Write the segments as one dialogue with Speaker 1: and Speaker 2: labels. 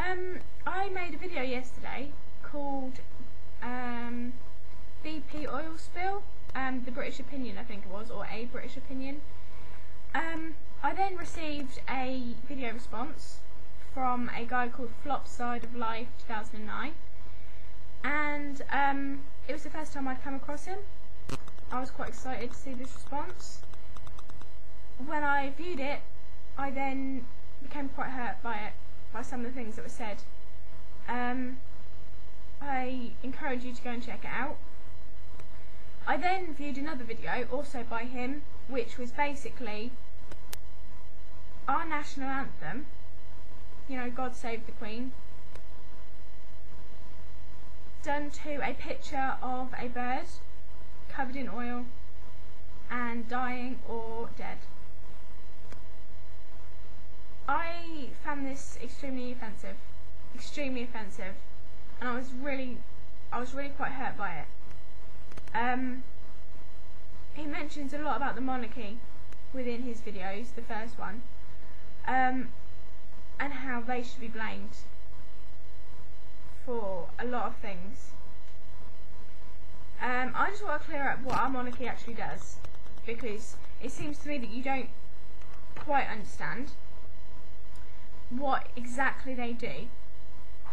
Speaker 1: I made a video yesterday called BP oil spill, the British opinion I think it was, or a British opinion. I then received a video response from a guy called Flop Side of Life 2009, and it was the first time I'd come across him. I was quite excited to see this response. When I viewed it, I then became quite hurt by it, by some of the things that were said. I encourage you to go and check it out. I then viewed another video, also by him, which was basically our national anthem, you know, God Save the Queen, done to a picture of a bird covered in oil and dying or dead. I found this extremely offensive, and I was really quite hurt by it. He mentions a lot about the monarchy within his videos, the first one, and how they should be blamed for a lot of things. I just want to clear up what our monarchy actually does, because it seems to me that you don't quite understand what exactly they do.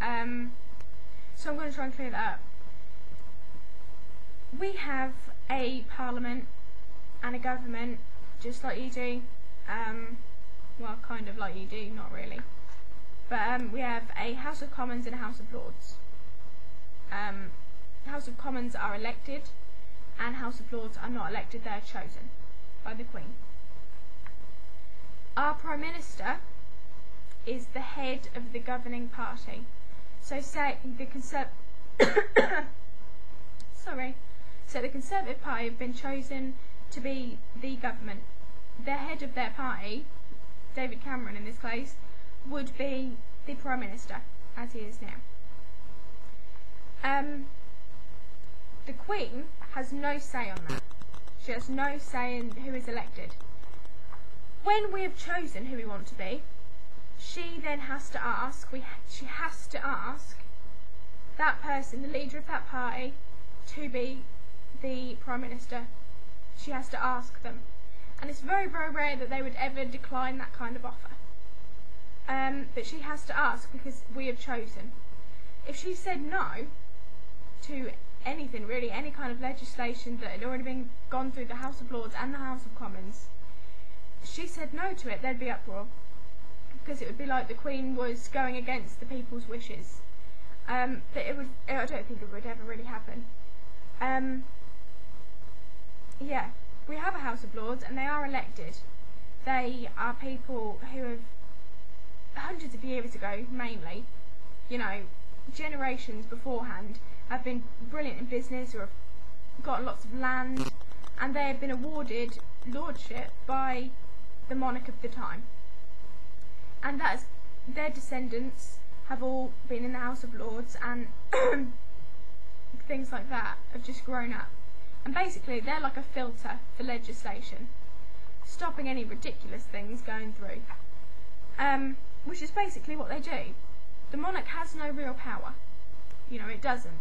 Speaker 1: So I'm going to try and clear that up. We have a parliament and a government, just like you do. Well, kind of like you do, not really. But we have a House of Commons and a House of Lords. House of Commons are elected, and House of Lords are not elected, they are chosen by the Queen. Our Prime Minister is the head of the governing party. So say the the Conservative Party have been chosen to be the government. The head of their party, David Cameron in this case, would be the Prime Minister, as he is now. The Queen has no say on that. She has no say in who is elected. When we have chosen who we want to be, she then has to ask, she has to ask that person, the leader of that party, to be the Prime Minister. She has to ask them. And it's very, very rare that they would ever decline that kind of offer. But she has to ask because we have chosen. If she said no to anything, really, any kind of legislation that had already been gone through the House of Lords and the House of Commons, she said no to it, there'd be uproar. Because it would be like the Queen was going against the people's wishes. But I don't think it would ever really happen. Yeah, we have a House of Lords and they are elected. They are people who have, hundreds of years ago mainly, you know, generations beforehand, have been brilliant in business or have got lots of land, and they have been awarded lordship by the monarch of the time. And that's, their descendants have all been in the House of Lords, and things like that have just grown up. And basically they're like a filter for legislation, stopping any ridiculous things going through. Which is basically what they do. The monarch has no real power. You know, it doesn't.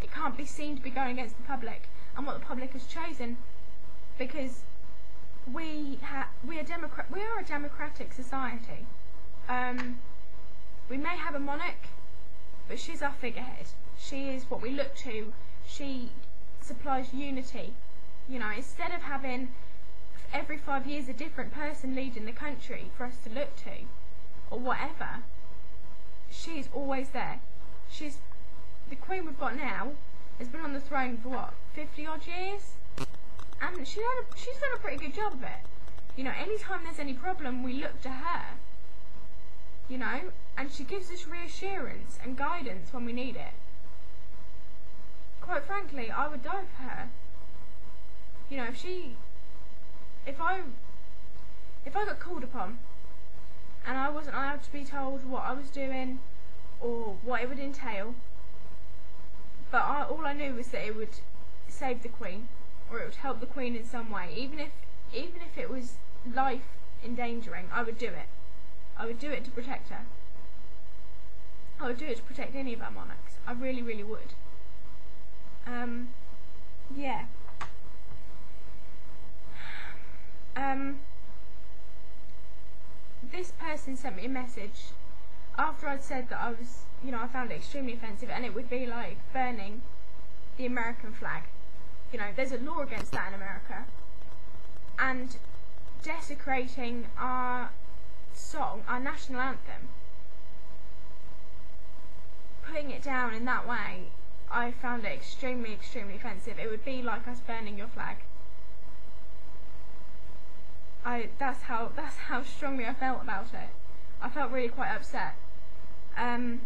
Speaker 1: It can't be seen to be going against the public and what the public has chosen, because we are a democratic society. We may have a monarch, but she's our figurehead. She is what we look to. She supplies unity. You know, instead of having every 5 years a different person leading the country for us to look to, or whatever, she's always there. The Queen we've got now has been on the throne for what, 50 odd years? And she's done a pretty good job of it. You know, anytime there's any problem, we look to her. You know, and she gives us reassurance and guidance when we need it. Quite frankly, I would die for her. You know, if I got called upon and I wasn't allowed to be told what I was doing or what it would entail, but all I knew was that it would save the Queen, or it would help the Queen in some way, even if it was life endangering, I would do it. I would do it to protect her. I would do it to protect any of our monarchs. I really, really would. Yeah. This person sent me a message after I'd said that I found it extremely offensive, and it would be like burning the American flag. There's a law against that in America. And desecrating our song, our national anthem, putting it down in that way, I found it extremely, extremely offensive. It would be like us burning your flag. That's how strongly I felt about it. I felt really quite upset. After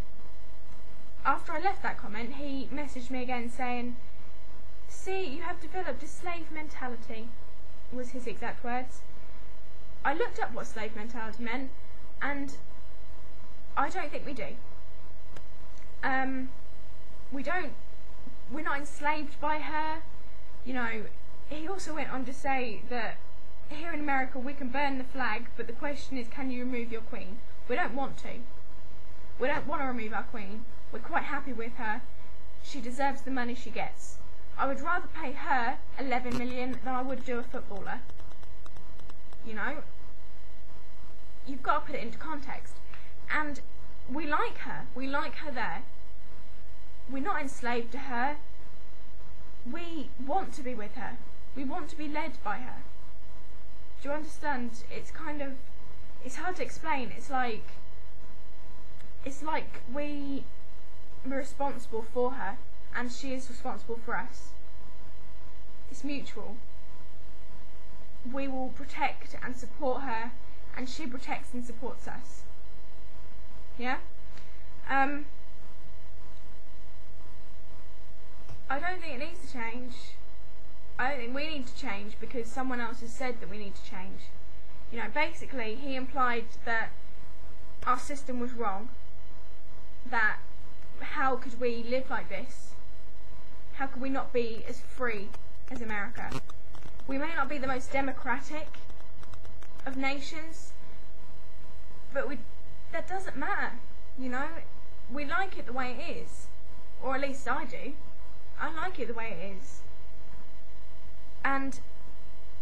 Speaker 1: I left that comment, he messaged me again saying, "See, you have developed a slave mentality," was his exact words. I looked up what slave mentality meant, and I don't think we do. We're not enslaved by her. He also went on to say that here in America we can burn the flag, but the question is, can you remove your queen? We don't want to. We don't want to remove our queen. We're quite happy with her. She deserves the money she gets. I would rather pay her 11 million than I would do a footballer. You've got to put it into context. And we like her. We like her there. We're not enslaved to her. We want to be with her. We want to be led by her. Do you understand? It's hard to explain. It's like we're responsible for her, and she is responsible for us. It's mutual. We will protect and support her, and she protects and supports us. Yeah? I don't think it needs to change. I don't think we need to change because someone else has said that we need to change. Basically he implied that our system was wrong. That how could we live like this? How could we not be as free as America? We may not be the most democratic of nations, but that doesn't matter. We like it the way it is, or at least I do. I like it the way it is. And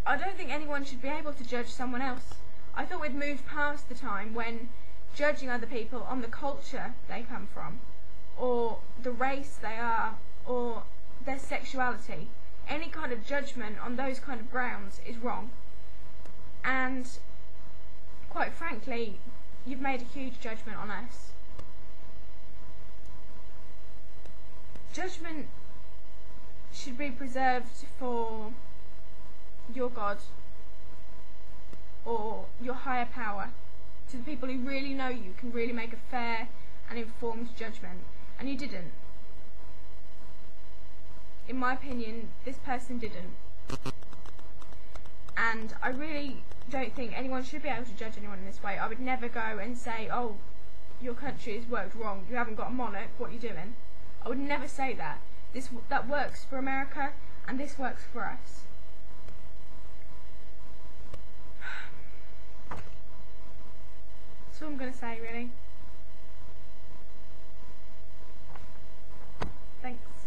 Speaker 1: I don't think anyone should be able to judge someone else. I thought we'd moved past the time when judging other people on the culture they come from, or the race they are, or their sexuality. Any kind of judgment on those kind of grounds is wrong. And quite frankly, you've made a huge judgment on us. Judgment should be preserved for your God or your higher power, to the people who really know you, can really make a fair and informed judgment, and you didn't. In my opinion, this person didn't, and I really don't think anyone should be able to judge anyone in this way. I would never go and say, "Oh, your country has worked wrong, you haven't got a monarch, what are you doing?" I would never say that. That works for America, and this works for us. That's all I'm going to say, really. Thanks.